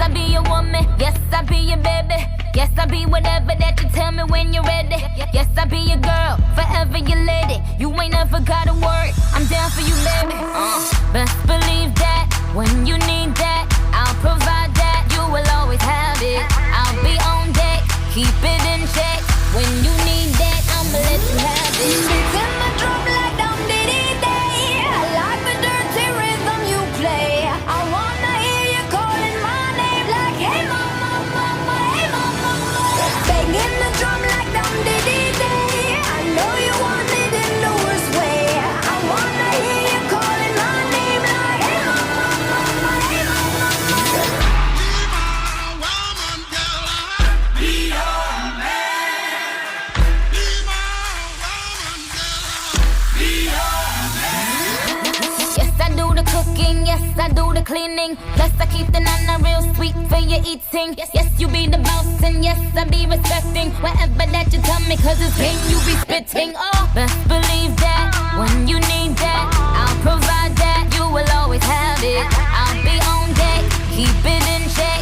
I be your woman. Yes, I be your baby. Yes, I be whatever that you tell me when you're ready. Yes, I be your girl, forever your lady. You ain't never got a word, I'm down for you, baby. Best believe that, when you need that, I'll provide that. You will always have it. I'll be on deck, keep it in check. When you need that, I'ma let you have it. Beats in my drum like dum diddy day. I like the dirty rhythm you play. I wanna hear you calling my name like, hey mama, mama, hey mama, mama. Banging the drum like dum diddy day. I know you want it in the worst way. I wanna hear you calling my name like, hey mama, mama, hey mama, mama. Be your man. Be my woman, girl. Be your Yes, I do the cooking, yes, I do the cleaning. Plus, I keep the nana real sweet for your eating. Yes, you be the boss, and yes, I be respecting whatever that you tell me, cause it's game you be spitting. Oh, best believe that, when you need that, I'll provide that. You will always have it. I'll be on deck, keep it in check.